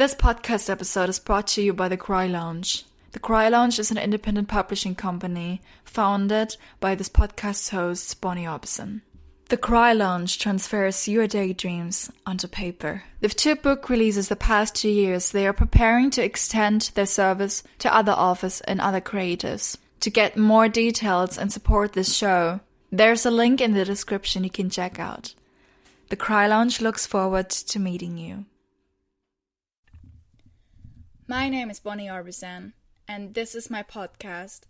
This podcast episode is brought to you by The Cry Lounge. The Cry Lounge is an independent publishing company founded by this podcast's host, Bonnie Orbison. The Cry Lounge transfers your daydreams onto paper. With 2 book releases the past 2 years, they are preparing to extend their service to other authors and other creatives. To get more details and support this show, there's a link in the description you can check out. The Cry Lounge looks forward to meeting you. My name is Bonnie Orbison, and this is my podcast,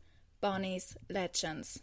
Bonnie's Legends.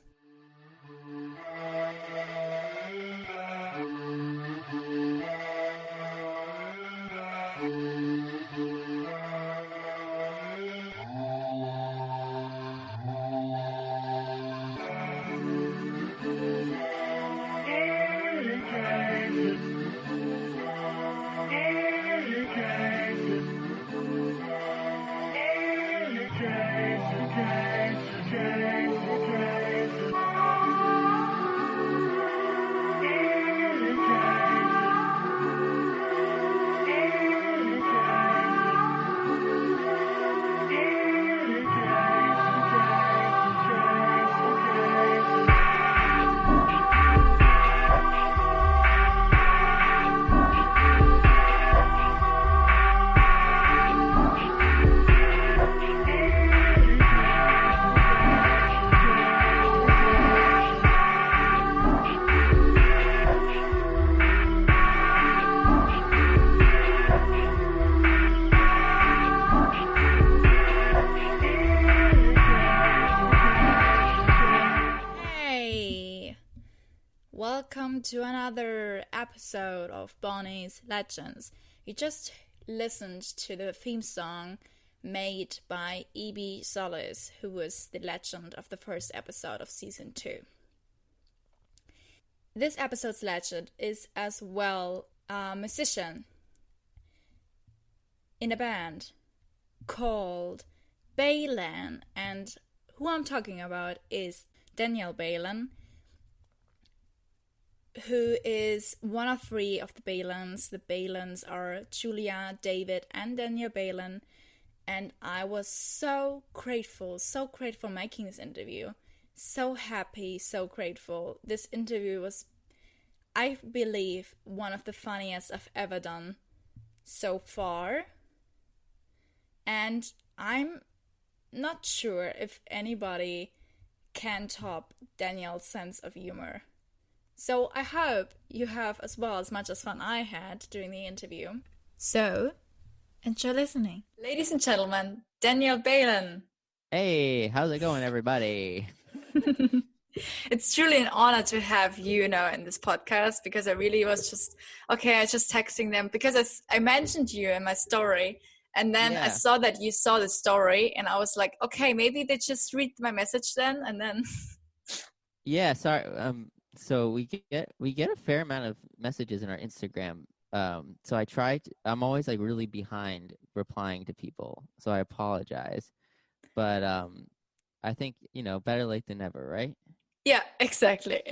Welcome to another episode of Bonnie's Legends. You just listened to the theme song made by Sollis, who was the legend of the first episode of season 2. This episode's legend is as well a musician in a band called Bailen, and who I'm talking about is Daniel Bailen, who is one of 3 of the Bailens. The Bailens are Julia, David, and Daniel Bailen. And I was so grateful making this interview. So happy, so grateful. This interview was, I believe, one of the funniest I've ever done so far. And I'm not sure if anybody can top Daniel's sense of humor. So I hope you have as much as fun I had during the interview. So, enjoy listening. Ladies and gentlemen, Daniel Bailen. Hey, how's it going, everybody? It's truly an honor to have you, in this podcast, because I really was just texting them because I mentioned you in my story. And then I saw that you saw the story and I was like, okay, maybe they just read my message then. And then. Yeah, sorry. So we get a fair amount of messages in our Instagram. So I'm always like really behind replying to people. So I apologize. But I think, better late than never, right? Yeah, exactly.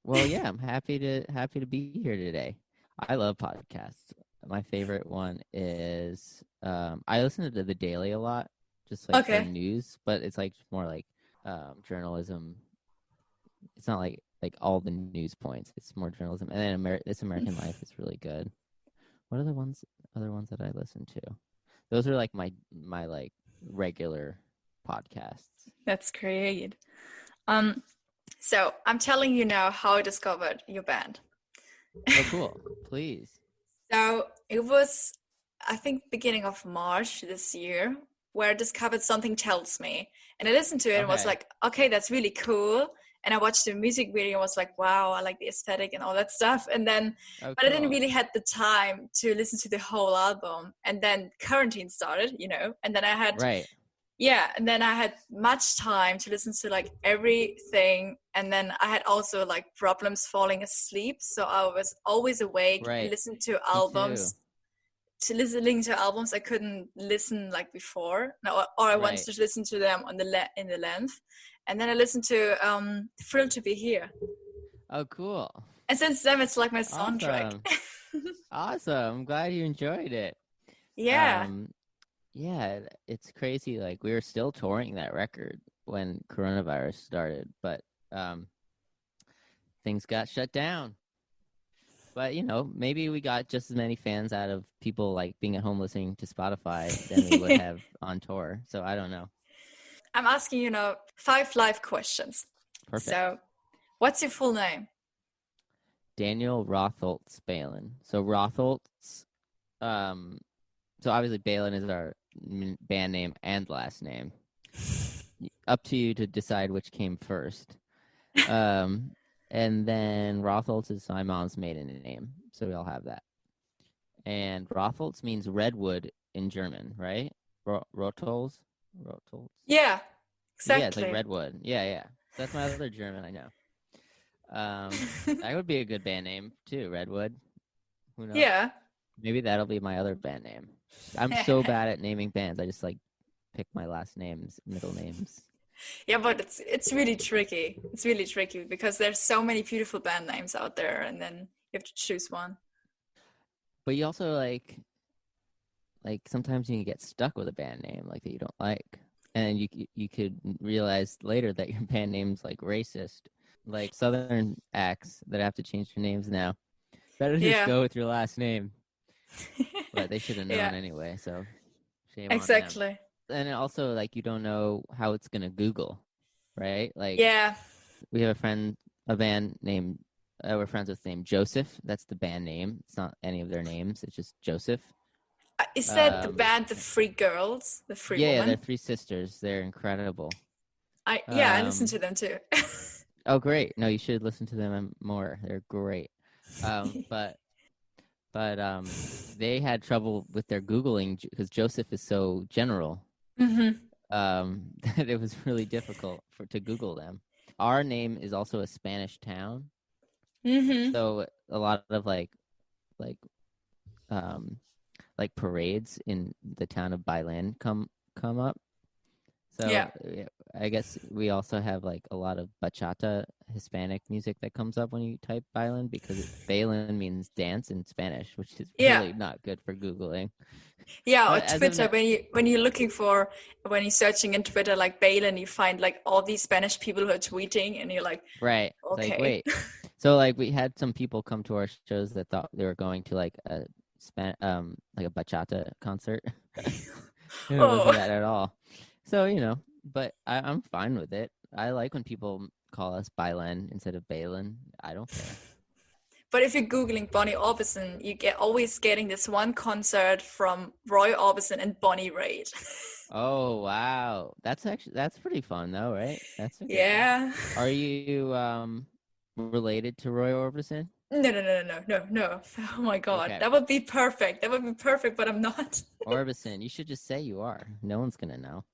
Well, yeah, I'm happy to be here today. I love podcasts. My favorite one is I listen to The Daily a lot, just like for news, but it's like more like journalism. It's not like all the news points. It's more journalism. And then This American Life is really good. What are other ones that I listen to? Those are like my like regular podcasts. That's great. So I'm telling you now how I discovered your band. Oh, cool. Please. So it was, I think, beginning of March this year where I discovered Something Tells Me. And I listened to it and was like, okay, that's really cool. And I watched the music video and was like, wow, I like the aesthetic and all that stuff. And then, but I didn't really have the time to listen to the whole album. And then quarantine started, and then I had, and then I had much time to listen to like everything. And then I had also like problems falling asleep. So I was always awake, listening to albums. Listening to albums I couldn't listen like before, or I wanted to listen to them in the length. And then I listened to Thrilled to Be Here. Oh, cool. And since then, it's like my soundtrack. Awesome. I'm glad you enjoyed it. Yeah. Yeah, it's crazy. Like we were still touring that record when coronavirus started, but um, things got shut down. But maybe we got just as many fans out of people like being at home listening to Spotify than we would have on tour. So I don't know. I'm asking you now 5 live questions. Perfect. So, what's your full name? Daniel Rotholtz Bailen. So Rotholtz, um, so obviously Bailen is our band name and last name. Up to you to decide which came first. Um, and then Rotholtz is my mom's maiden name, so we all have that. And Rotholtz means redwood in German, right? Rotholz? Rotholtz? Yeah, Yeah, it's like exactly. redwood. Yeah. That's my other German I know. That would be a good band name too, Redwood. Who knows? Yeah. Maybe that'll be my other band name. I'm so bad at naming bands. I just like pick my last names, middle names. Yeah, but it's really tricky. It's really tricky because there's so many beautiful band names out there, and then you have to choose one. But you also like sometimes you can get stuck with a band name like that you don't like, and you could realize later that your band name's like racist, like Southern acts that have to change their names now. Better just Yeah. go with your last name, but they should have known Yeah, anyway. So shame on them. exactly. And also like you don't know how it's gonna Google, right? Like Yeah. we have a band named we're friends with named Joseph. That's the band name. It's not any of their names. It's just Joseph. Is that the Um, band The Free Girls? The Free yeah, they're Woman? three sisters. They're incredible. I listen Um, to them too. oh, great. No, you should listen to them more. They're great. But they had trouble with their Googling because Joseph is so general. Hmm. That it was really difficult to Google them. Our name is also a Spanish town, Hmm. so a lot of like um like parades in the town of Bailen come up. Yeah. So I guess we also have like a lot of bachata Hispanic music that comes up when you type Bailen because Bailen means dance in Spanish, which is Yeah. really not good for Googling. Yeah, or But as of Twitter, now, when you're searching in Twitter like Bailen, you find like all these Spanish people who are tweeting and you're like, right? It's like okay. wait. So like we had some people come to our shows that thought they were going to like like a bachata concert. And it wasn't Oh. that at all. So, but I'm fine with it. I like when people call us Bailen instead of Balin. I don't care. But if you're Googling Bonnie Orbison, you get always getting this one concert from Roy Orbison and Bonnie Raitt. Oh, wow. That's pretty fun though, right? That's a good one. Yeah. Are you related to Roy Orbison? No, no, no, no, no, no. Oh my God. Okay. That would be perfect. That would be perfect, but I'm not. Orbison, you should just say you are. No one's gonna know.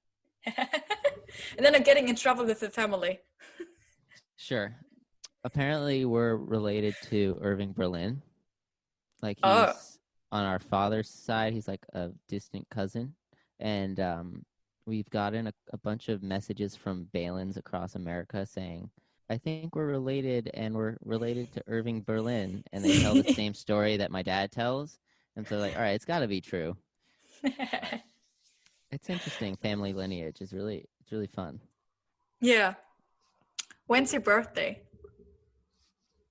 And then I'm getting in trouble with the family. Sure. Apparently we're related to Irving Berlin. Like Oh. he's on our father's side, he's like a distant cousin. And we've gotten a bunch of messages from Balins across America saying, I think we're related and we're related to Irving Berlin. And they tell the same story that my dad tells. And so like, all right, it's gotta be true. But it's interesting. Family lineage is it's really fun. Yeah. When's your birthday?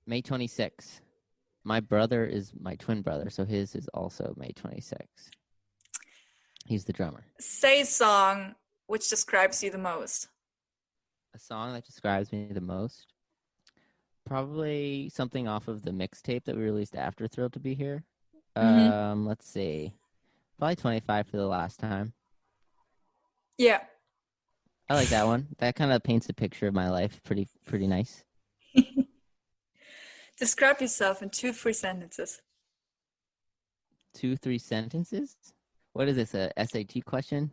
May 26th. My brother is my twin brother, so his is also May 26th. He's the drummer. Say a song which describes you the most. A song that describes me the most? Probably something off of the mixtape that we released after Thrilled to Be Here. Mm-hmm. Let's see. Probably 25 for the last time. Yeah. I like that one. That kind of paints a picture of my life. Pretty nice. Describe yourself in 2, 3 sentences. 2, 3 sentences? What is this, a SAT question?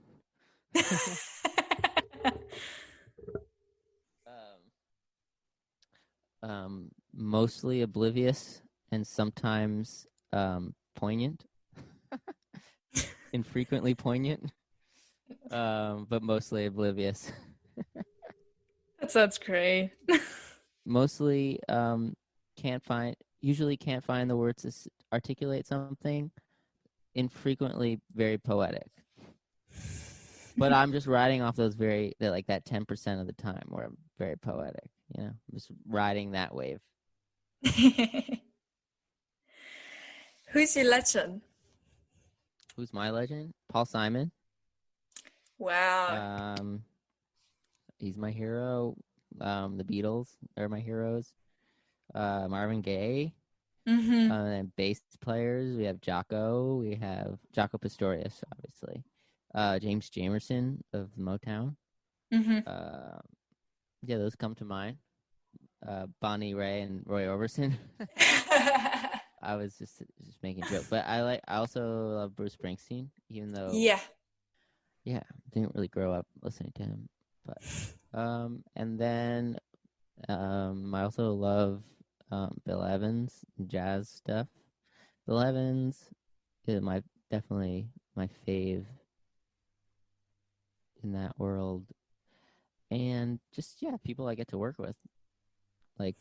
Mostly oblivious and sometimes poignant. Infrequently poignant. But mostly oblivious. That sounds great. Mostly usually can't find the words to articulate something. infrequently very poetic. But I'm just riding off those like that 10% of the time where I'm very poetic. You know, I'm just riding that wave. Who's your legend? Who's my legend? Paul Simon. Wow. He's my hero. The Beatles are my heroes. Marvin Gaye. Mm-hmm. And bass players, we have Jaco. We have Jaco Pastorius, obviously. James Jamerson of Motown. Mm-hmm. Yeah, those come to mind. Bonnie Ray and Roy Orbison. I was just making a joke, but I also love Bruce Springsteen, even though yeah, didn't really grow up listening to him. But and then I also love Bill Evans, jazz stuff. Bill Evans is definitely my fave in that world, and just people I get to work with, like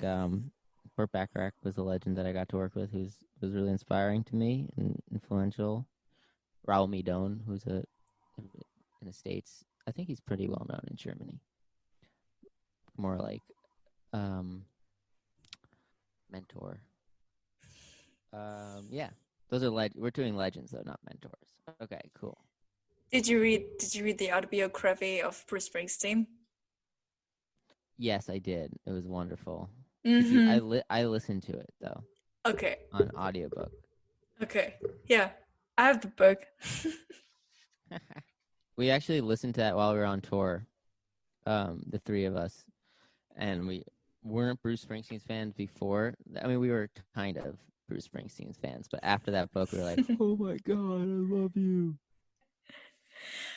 Burt Bacharach was a legend that I got to work with, who was really inspiring to me and influential. Raul Midon, who's in the States, I think he's pretty well known in Germany. More like mentor. Yeah, those are we're doing legends though, not mentors. Okay, cool. Did you read the autobiography of Bruce Springsteen? Yes, I did. It was wonderful. Mm-hmm. I listened to it though. Okay. On audiobook. Okay. Yeah, I have the book. We actually listened to that while we were on tour, the three of us, and we weren't Bruce Springsteen's fans before. I mean, we were kind of Bruce Springsteen's fans, but after that book, we were like, "Oh my God, I love you."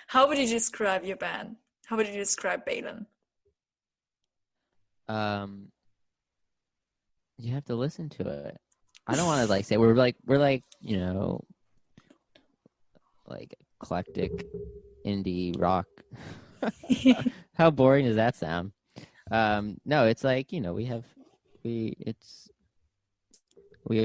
How would you describe your band? How would you describe Bailen? You have to listen to it. I don't want to say we're like like eclectic indie rock. How boring does that sound? No, it's like we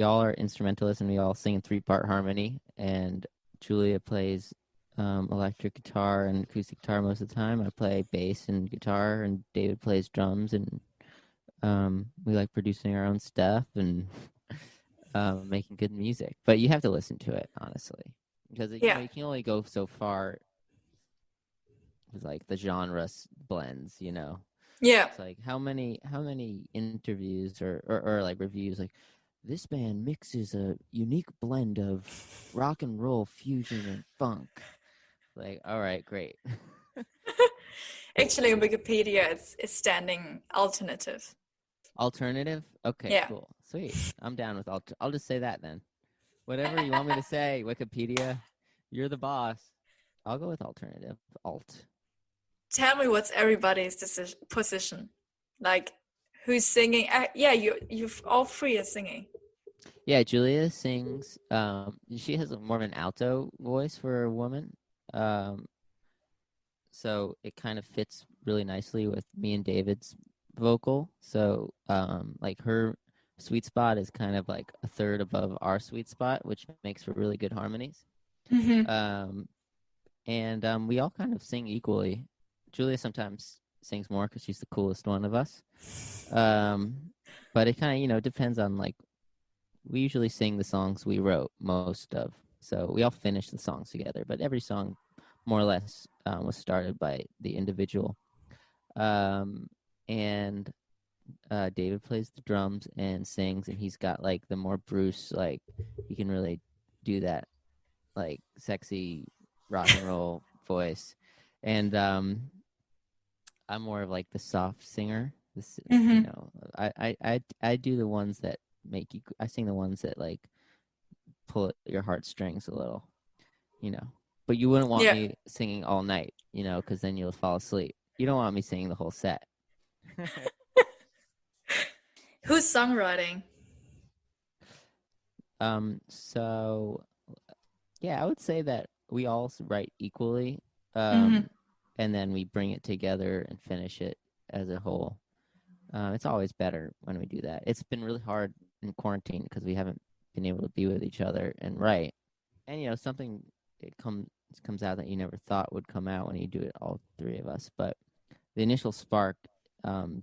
all are instrumentalists and we all sing in 3-part harmony. And Julia plays electric guitar and acoustic guitar most of the time. I play bass and guitar, and David plays drums. And we like producing our own stuff and making good music. But you have to listen to it, honestly, because you can only go so far with like the genre blends. Yeah. It's like how many interviews or like reviews like, this band mixes a unique blend of rock and roll, fusion, and funk. Like, all right, great. Actually, on Wikipedia, it's standing alternative. Alternative? Okay, cool. Sweet. I'm down with I'll just say that then. Whatever you want me to say, Wikipedia, you're the boss. I'll go with alternative. Alt. Tell me what's everybody's position. Like, who's singing? You've all three are singing. Yeah, Julia sings. She has more of an alto voice for a woman. So it kind of fits really nicely with me and David's vocal. So like her sweet spot is kind of like a third above our sweet spot, which makes for really good harmonies. Mm-hmm. And we all kind of sing equally. Julia sometimes sings more because she's the coolest one of us. But it kind of depends on, like, we usually sing the songs we wrote most of. So we all finish the songs together, but every song more or less was started by the individual. And David plays the drums and sings, and he's got like the more Bruce, like he can really do that like sexy rock and roll voice. And I'm more of like the soft singer. I do the ones that make you. I sing the ones that like pull at your heartstrings a little, But you wouldn't want me singing all night, because then you'll fall asleep. You don't want me singing the whole set. Who's songwriting? So, yeah, I would say that we all write equally, Mm-hmm. and then we bring it together and finish it as a whole. It's always better when we do that. It's been really hard in quarantine because we haven't been able to be with each other and write. and something it comes out that you never thought would come out when you do it, all three of us. But the initial spark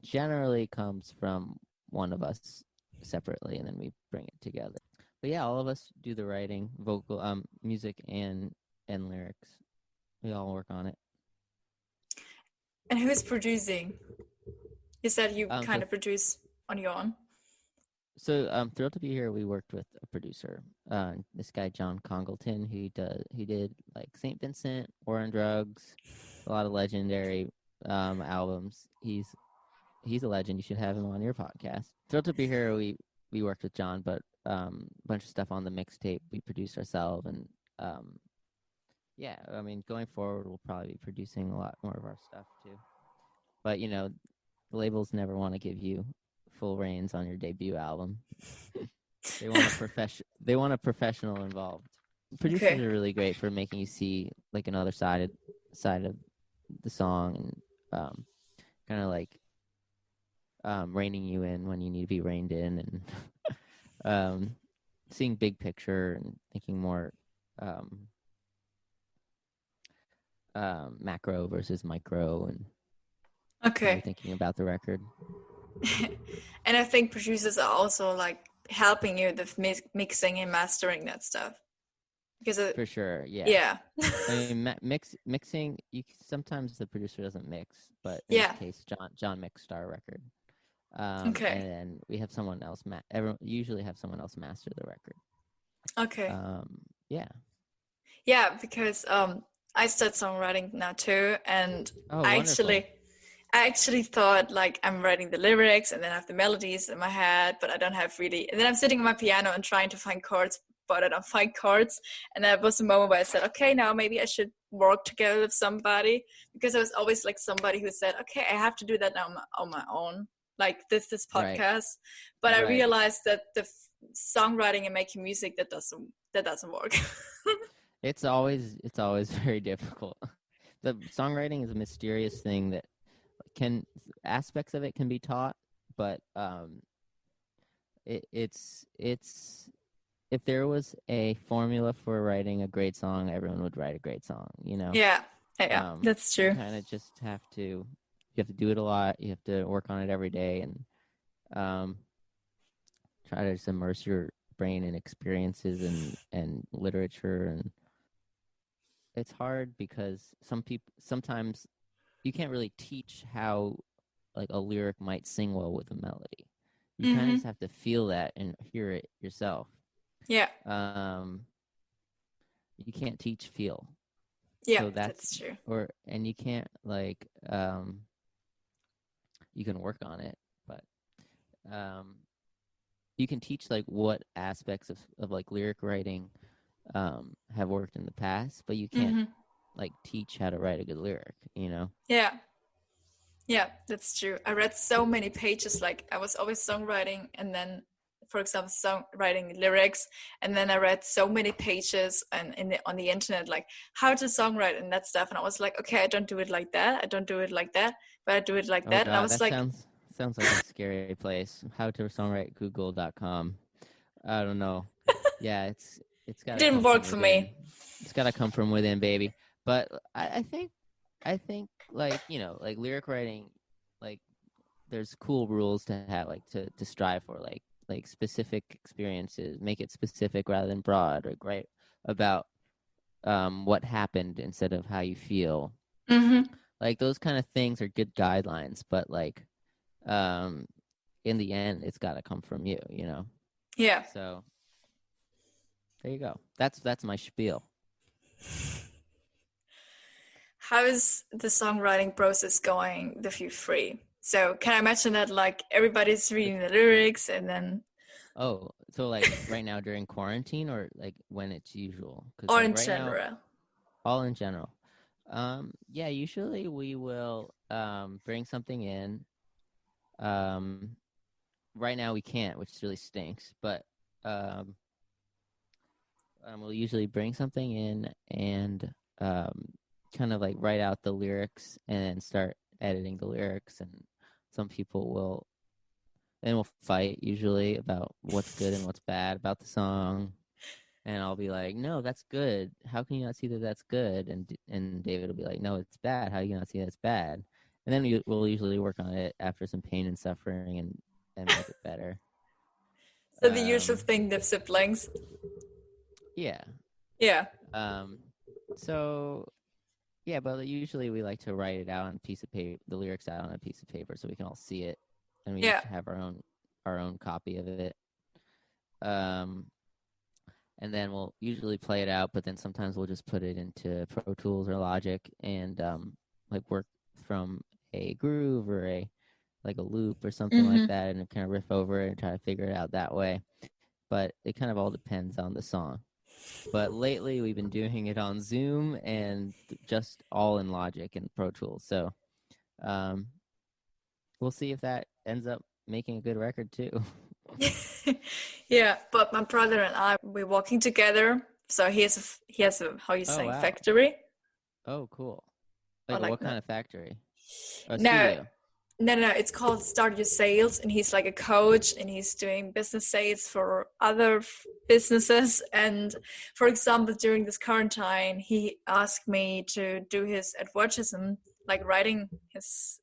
generally comes from one of us separately, and then we bring it together. But yeah, all of us do the writing, vocal, music, and lyrics. We all work on it. And who's producing? You said you kind So of produce on your own. So I'm thrilled to be here. We worked with a producer, this guy John Congleton, who did like Saint Vincent, War on Drugs, a lot of legendary albums. He's a legend. You should have him on your podcast. Thrilled to be here. We worked with John, but a bunch of stuff on the mixtape we produced ourselves, and yeah, I mean, going forward, we'll probably be producing a lot more of our stuff too. But the labels never want to give you full reins on your debut album. They want a professional involved. Producers are really great for making you see like another side of the song, and kind of like reining you in when you need to be reined in, and seeing big picture and thinking more macro versus micro, and really thinking about the record. And I think producers are also like helping you with mixing and mastering that stuff. Because for sure, yeah. Yeah. I mean, mixing. Sometimes the producer doesn't mix, but in this case, John mixed our record. And then we have someone else. Usually have someone else master the record. Okay. Yeah. Yeah, because I started songwriting now too, and I actually thought like I'm writing the lyrics and then I have the melodies in my head, but I don't have really. And then I'm sitting on my piano and trying to find chords, but I don't find chords. And that was a moment where I said, okay, now maybe I should work together with somebody, because I was always like somebody who said, okay, I have to do that now on my own, like this podcast. Right. But I realized that the songwriting and making music that doesn't work. It's always very difficult. The songwriting is a mysterious thing that aspects of it can be taught, but it's if there was a formula for writing a great song, everyone would write a great song, Yeah, that's true. You kind of just have to do it a lot. You have to work on it every day, and try to just immerse your brain in experiences and literature. And it's hard because sometimes you can't really teach how like a lyric might sing well with a melody. You kind of just have to feel that and hear it yourself. Yeah. You can't teach feel. Yeah, so that's true. And you can't like you can work on it, but you can teach like what aspects of like lyric writing have worked in the past, but you can't like teach how to write a good lyric, Yeah, that's true. I read so many pages. Like I was always songwriting, and then, for example, songwriting lyrics, and then I read so many pages on the internet, like how to songwrite and that stuff. And I was like, okay, I don't do it like that. I don't do it like that, but I do it like that. God, and I was that sounds like a scary place. How to songwrite Google.com. I don't know. Yeah, it's got. It didn't work for me. It's got to come from within, baby. But I think like like lyric writing, like there's cool rules to have, like to strive for, like specific experiences, make it specific rather than broad, or write about what happened instead of how you feel. Like those kind of things are good guidelines, but like in the end it's got to come from you, Yeah. So there you go. That's my spiel. How is the songwriting process going with you three? So can I imagine that like everybody's reading the lyrics and then... Oh, so like right now during quarantine, or like when it's usual? Or like in general? All in general. Yeah, usually we will bring something in. Right now we can't, which really stinks, but we'll usually bring something in and kind of like write out the lyrics and then start editing the lyrics. And some people will fight usually about what's good and what's bad about the song. And I'll be like, no, that's good. How can you not see that that's good? And David will be like, no, it's bad. How do you not see that's bad? And then we'll usually work on it after some pain and suffering and make it better. So the usual thing with siblings. Yeah. Yeah. So yeah, but usually we like to write it out on a piece of paper, the lyrics out on a piece of paper, so we can all see it, and we each have our own copy of it. And then we'll usually play it out, but then sometimes we'll just put it into Pro Tools or Logic and like work from a groove or a loop or something like that, and kind of riff over it and try to figure it out that way. But it kind of all depends on the song. But lately we've been doing it on Zoom and just all in Logic and Pro Tools. So we'll see if that ends up making a good record too. Yeah, but my brother and I, we're working together. So he has a how you say factory. Oh, cool. Like what kind of factory? A no, studio? No. It's called Start Your Sales, and he's like a coach, and he's doing business sales for other businesses. And for example, during this quarantine, he asked me to do his advertisement, like writing his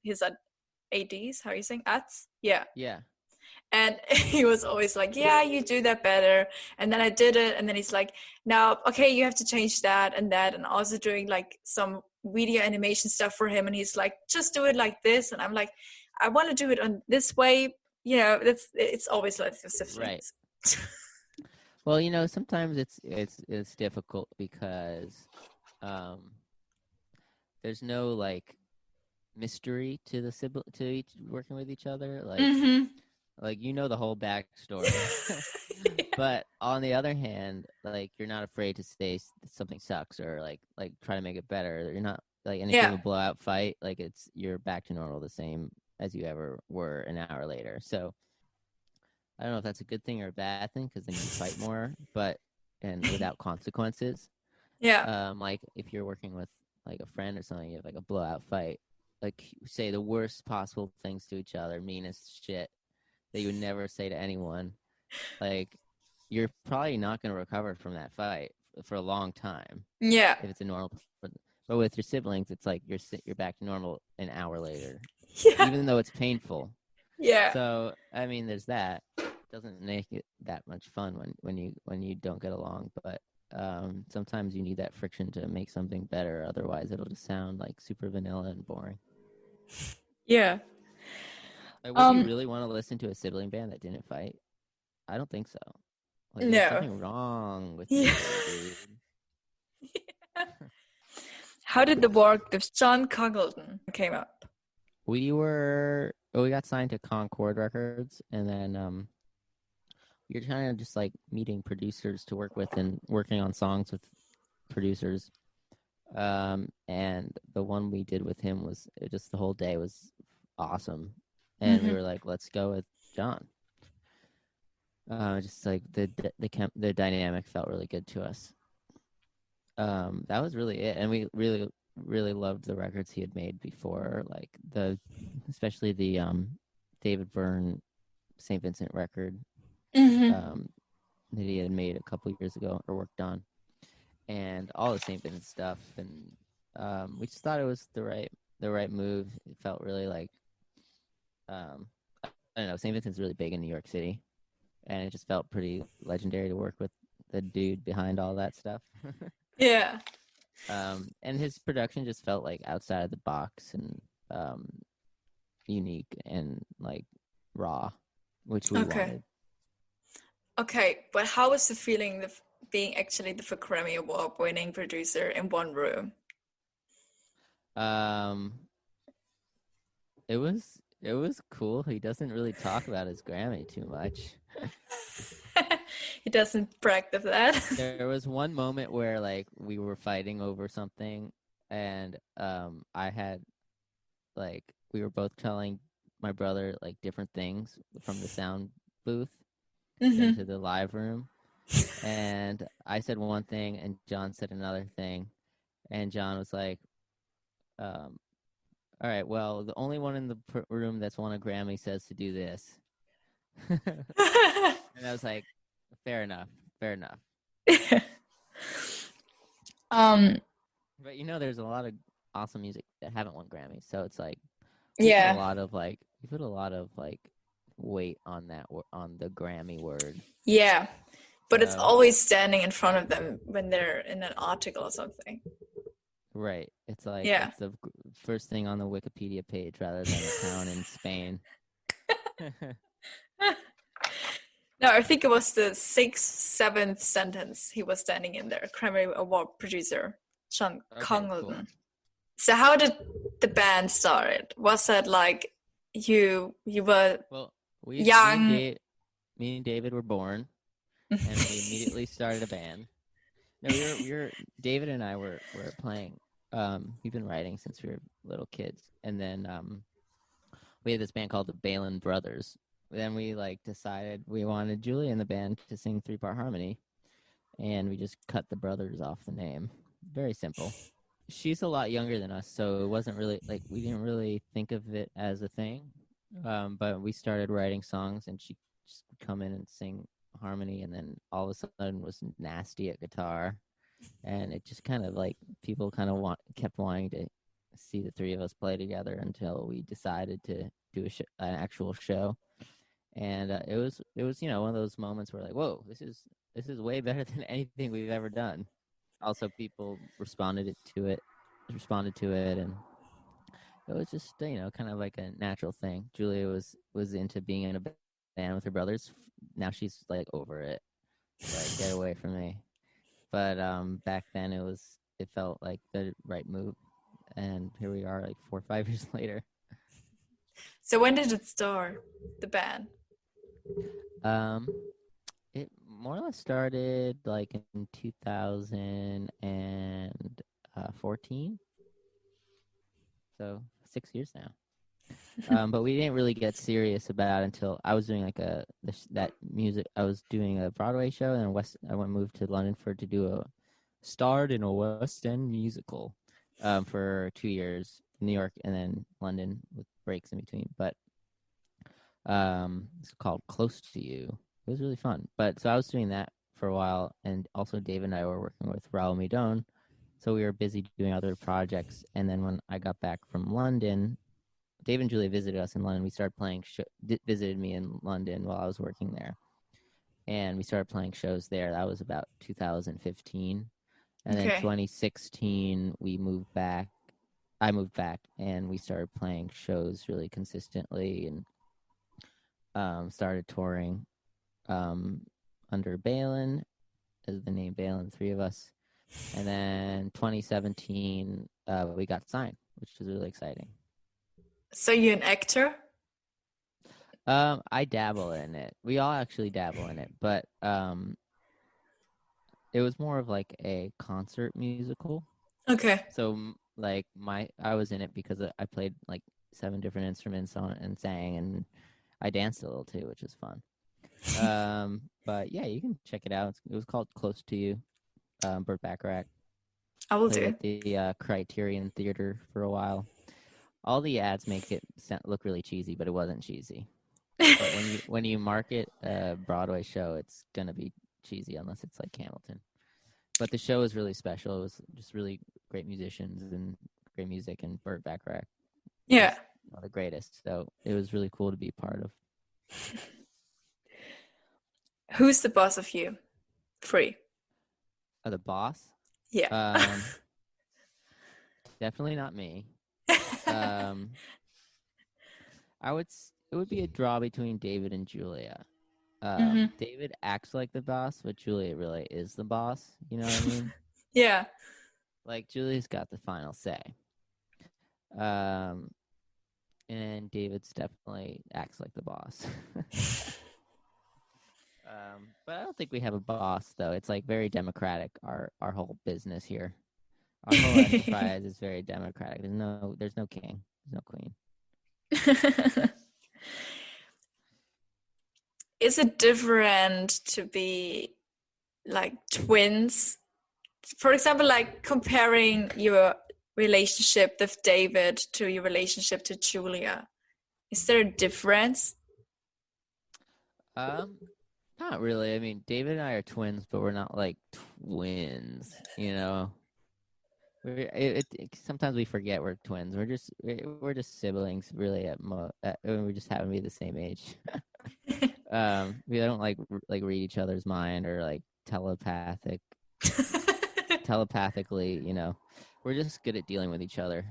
ads. How are you saying ads? Yeah. Yeah. And he was always like, yeah, you do that better. And then I did it. And then he's like, now, okay, you have to change that. And also doing like some video animation stuff for him. And he's like, just do it like this. And I'm like, I want to do it on this way. You know, it's always like this. Right. Well, you know, sometimes it's difficult because there's no like mystery to each working with each other. Like, you know, the whole backstory. Yeah. But on the other hand, like, you're not afraid to say something sucks or like try to make it better. You're not like, and if you have a blowout fight, like you're back to normal the same as you ever were an hour later. So I don't know if that's a good thing or a bad thing, because then you fight more, and without consequences. Yeah. Like if you're working with like a friend or something, you have like a blowout fight, like say the worst possible things to each other, meanest shit that you would never say to anyone, like you're probably not going to recover from that fight for a long time. Yeah. If it's a normal, but with your siblings, it's like you're back to normal an hour later. Yeah. Even though it's painful. Yeah. So I mean, there's that. It doesn't make it that much fun when you don't get along, but sometimes you need that friction to make something better. Otherwise, it'll just sound like super vanilla and boring. Yeah. Like, would you really want to listen to a sibling band that didn't fight? I don't think so. Like, there's something wrong with you, dude. Yeah. How did the work with John Congleton came up? We got signed to Concord Records, and then we were trying to just like meeting producers to work with and working on songs with producers. And the one we did with him was just the whole day was awesome. And we were like, let's go with John. Just like the dynamic felt really good to us. That was really it, and we really, really loved the records he had made before, like especially the David Byrne St. Vincent record that he had made a couple years ago or worked on, and all the St. Vincent stuff, and we just thought it was the right move. It felt really like I don't know, St. Vincent's really big in New York City, and it just felt pretty legendary to work with the dude behind all that stuff. Yeah. And his production just felt like outside of the box and unique and like raw, which we wanted. Okay, but how was the feeling of being actually the Grammy Award winning producer in one room? It was cool. He doesn't really talk about his Grammy too much. He doesn't brag of that. There was one moment where like we were fighting over something, and I had like we were both telling my brother like different things from the sound booth into the live room, and I said one thing and John said another thing, and John was like, all right, well, the only one in the room that's won a Grammy says to do this. And I was like, fair enough. But there's a lot of awesome music that haven't won Grammys, so it's like we put a lot of weight on that on the Grammy word. Yeah, but it's always standing in front of them when they're in an article or something. Right. It's like it's the first thing on the Wikipedia page rather than a town in Spain. No, I think it was the 6th, 7th sentence he was standing in there. Grammy Award producer Sean Congleton. Cool. So how did the band start? Was that like you were young? Me and David were born, and we immediately started a band. No, we were David and I were playing. We've been writing since we were little kids, and then we had this band called the Bailen Brothers. Then we decided we wanted Julia in the band to sing 3-part harmony, and we just cut the brothers off the name. Very simple. She's a lot younger than us, so it wasn't really we didn't really think of it as a thing. But we started writing songs, and she just would come in and sing harmony, and then all of a sudden was nasty at guitar, and it just kind of people kind of kept wanting to see the three of us play together until we decided to do an actual show. And it was one of those moments where whoa, this is way better than anything we've ever done. Also, people responded to it, and it was just kind of like a natural thing. Julia was into being in a band with her brothers. Now she's over it, get away from me. But back then it felt like the right move, and here we are 4 or 5 years later. So when did it start, the band? It more or less started in 2014. So 6 years now. But we didn't really get serious about it until I was doing that music. I was doing a Broadway show, and I moved to London starred in a West End musical for 2 years, New York and then London with breaks in between. But it's called Close to You. It was really fun. But so I was doing that for a while, and also Dave and I were working with Raoul Midon, so we were busy doing other projects. And then when I got back from London, Dave and Julia visited us in London. We started playing visited me in London while I was working there, and we started playing shows there. That was about 2015, and then 2016 we moved back. I moved back, and we started playing shows really consistently, and started touring under Bailen, as the name Bailen, 3 of us. And then 2017, we got signed, which was really exciting. So you're an actor? I dabble in it. We all actually dabble in it, but it was more of a concert musical. Okay. So I was in it because I played 7 different instruments on it and sang, and I danced a little too, which is fun. But yeah, you can check it out. It was called Close to You. Burt Bacharach. I will do. At the Criterion Theater for a while. All the ads make it look really cheesy, but it wasn't cheesy. But when you market a Broadway show, it's gonna be cheesy unless it's like Hamilton. But the show was really special. It was just really great musicians and great music, and Burt Bacharach. Yeah. One of the greatest. So it was really cool to be part of. Who's the boss of you? 3. The boss? Yeah. Definitely not me. It would be a draw between David and Julia. David acts like the boss, but Julia really is the boss. You know what I mean? Yeah. Julia's got the final say. And David's definitely acts like the boss. But I don't think we have a boss, though. It's very democratic, our whole business here. Our whole enterprise is very democratic. There's no king. There's no queen. Is it different to be twins? For example, comparing your relationship with David to your relationship to Julia. Is there a difference? Not really. I mean, David and I are twins, but we're not like twins, you know. Sometimes we forget we're twins. We're just siblings, really. We just happen to be the same age. We don't like read each other's mind or like telepathically, you know. We're just good at dealing with each other.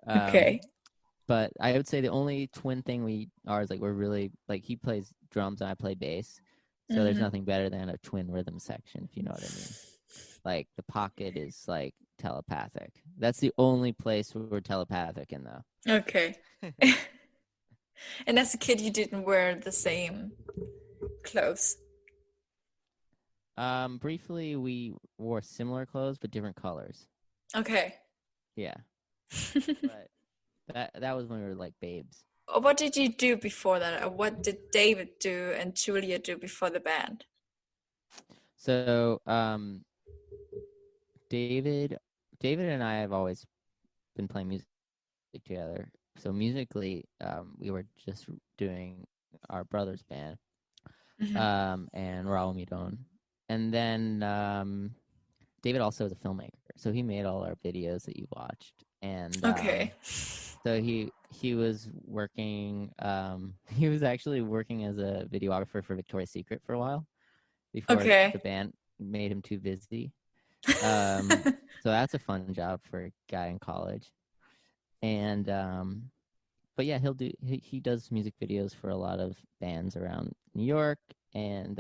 Okay. But I would say the only twin thing we are is like we're really like he plays drums and I play bass. So there's nothing better than a twin rhythm section, if you know what I mean. Like the pocket is like telepathic. That's the only place we're telepathic in, though. Okay. And as a kid, you didn't wear the same clothes? Briefly, we wore similar clothes but different colors. Okay. Yeah. But that was when we were like babes. What did you do before that? What did David do and Julia do before the band? So, David and I have always been playing music together. So musically, we were just doing our brother's band, and Raul Midon. And then David also is a filmmaker, so he made all our videos that you watched. And so he was working. He was actually working as a videographer for Victoria's Secret for a while before the band made him too busy. So that's a fun job for a guy in college. And but yeah, he does music videos for a lot of bands around New York and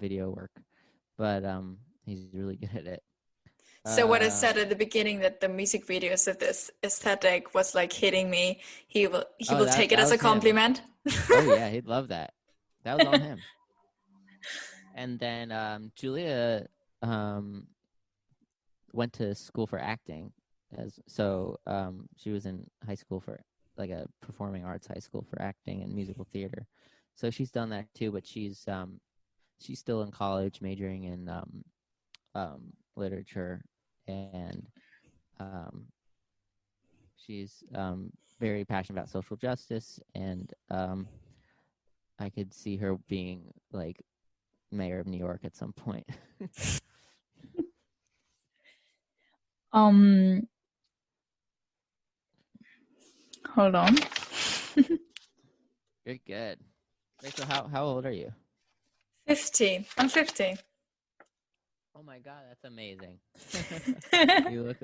video work. But he's really good at it. So what I said at the beginning, that the music videos of this aesthetic was like hitting me, he will take it as a compliment. Oh yeah, he'd love that. That was on him. And then Julia went to school for acting, she was in high school for like a performing arts high school for acting and musical theater. So she's done that too, but she's still in college majoring in literature, and she's very passionate about social justice, and I could see her being like mayor of New York at some point. Hold on. You're good. Wait, so how old are you? 15. I'm 15. Oh my God, that's amazing. You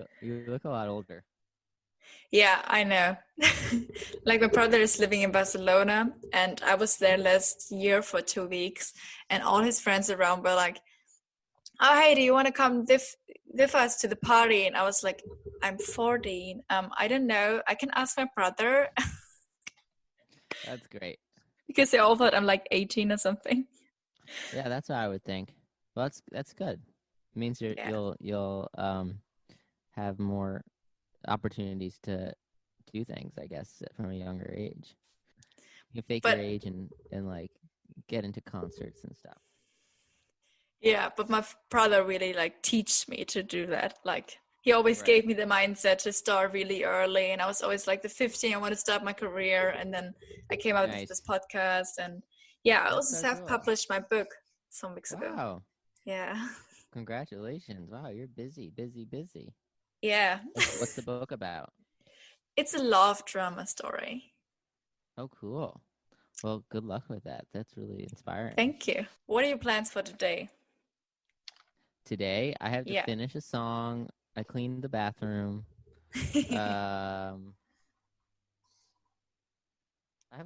look a lot older. Yeah, I know. Like my brother is living in Barcelona, and I was there last year for 2 weeks, and all his friends around were like, "Oh, hey, do you want to come with us to the party?" And I was like, "I'm 14. I don't know. I can ask my brother." That's great. Because they all thought I'm like 18 or something. Yeah, that's what I would think. Well, that's good. It means you'll have more opportunities to do things, I guess, from a younger age. You can fake your age and like get into concerts and stuff. Yeah, but my brother really like teach me to do that. Like he always gave me the mindset to start really early, and I was always like the 15, I want to start my career, and then I came out with this podcast, and I also self-published my book some weeks ago. Wow. Yeah. Congratulations. Wow, you're busy. Yeah. What's the book about? It's a love drama story. Oh, cool. Well, good luck with that. That's really inspiring. Thank you. What are your plans for today? Today, I have to finish a song. I cleaned the bathroom.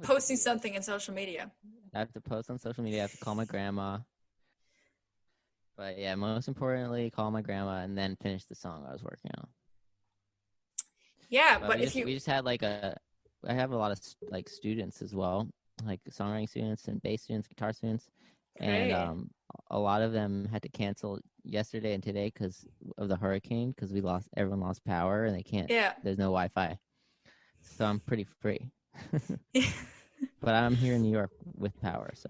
Posting something in social media. I have to post on social media. I have to call my grandma. But yeah, most importantly, call my grandma and then finish the song I was working on. Yeah, but we just had I have a lot of like students as well, like songwriting students and bass students, guitar students. Great. And a lot of them had to cancel yesterday and today because of the hurricane, because everyone lost power and they can't. Yeah. There's no Wi-Fi, so I'm pretty free. But I'm here in New York with power, so.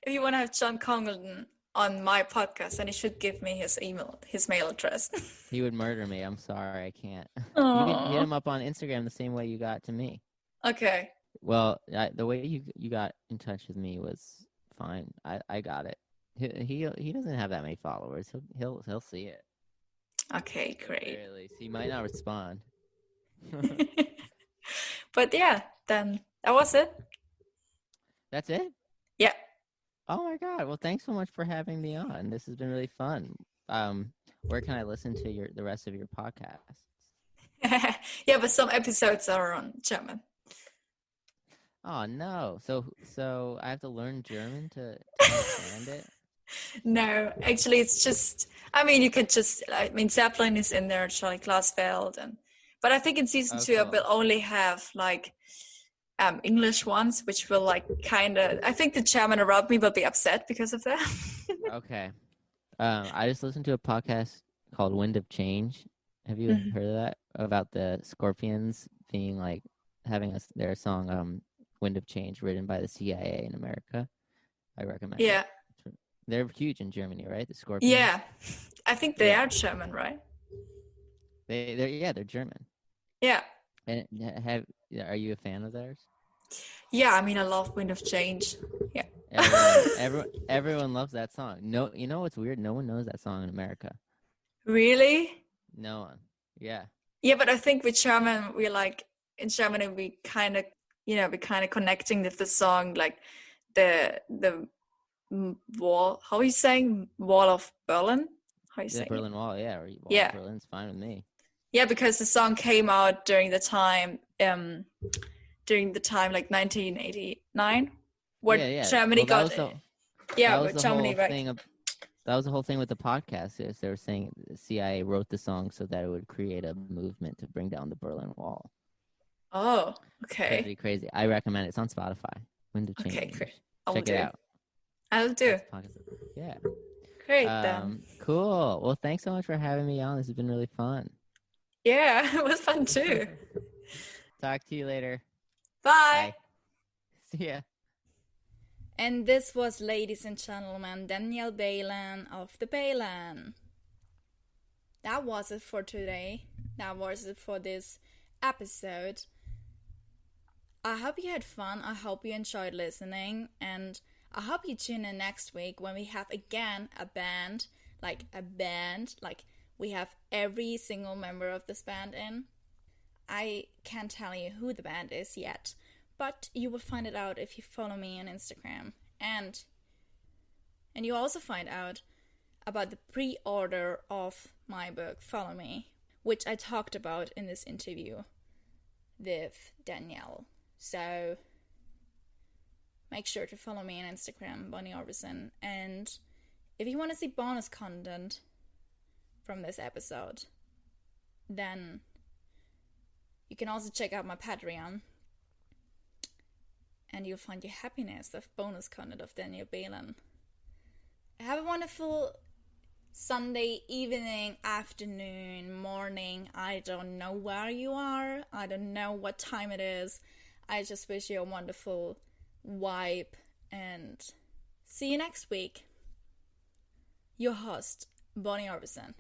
If you want to have John Congleton on my podcast, then he should give me his mail address. He would murder me. I'm sorry, I can't. Aww. You can hit him up on Instagram the same way you got to me. Okay. Well, the way you got in touch with me was fine. I got it. He doesn't have that many followers. He'll see it. Okay, great. At least he might not respond. But yeah, then that was it. That's it? Yeah. Oh my God. Well, thanks so much for having me on. This has been really fun. Where can I listen to the rest of your podcasts? Yeah, but some episodes are on German. Oh no. So I have to learn German to understand it? No, actually it's just, I mean, you could just, I mean, Zeppelin is in there, Charlie Glasfeld, but I think in season 2 cool. I will only have like English ones, which will like kind of, I think the German around me will be upset because of that. Okay. I just listened to a podcast called Wind of Change. Have you heard of that? About the Scorpions being like having their song Wind of Change written by the CIA in America. I recommend it. They're huge in Germany, right? The Scorpions. Yeah. I think they are German, right? They're German. Yeah. And are you a fan of theirs? Yeah, I mean, I love Wind of Change. Yeah. Everyone loves that song. No, you know what's weird? No one knows that song in America. Really? No one. Yeah. Yeah, but I think with German, we like in Germany we kind of connecting with the song, like the wall. How are you saying? Wall of Berlin? How are you saying? Berlin Wall, yeah. Wall of Berlin's fine with me. Yeah, because the song came out during the time like 1989, where Germany got. Germany right. That was the whole thing with the podcast. Is they were saying the CIA wrote the song so that it would create a movement to bring down the Berlin Wall. Oh, okay. Pretty crazy. I recommend it. It's on Spotify. Wind of Change. Okay, great. Check it out. I'll do. Yeah. Great then. Cool. Well, thanks so much for having me on. This has been really fun. Yeah, it was fun too. Talk to you later. Bye. See ya. And this was, ladies and gentlemen, Daniel Bailen of Bailen. That was it for today. That was it for this episode. I hope you had fun. I hope you enjoyed listening. And I hope you tune in next week when we have again a band. Like we have every single member of this band in. I can't tell you who the band is yet, but you will find it out if you follow me on Instagram. And you also find out about the pre-order of my book, Follow Me, which I talked about in this interview with Danielle. So make sure to follow me on Instagram, Bonnie Orbison. And if you want to see bonus content from this episode, then you can also check out my Patreon. And you'll find your happiness of bonus content of Daniel Bailen. Have a wonderful Sunday evening, afternoon, morning. I don't know where you are. I don't know what time it is. I just wish you a wonderful vibe. And see you next week. Your host, Bonnie Orbison.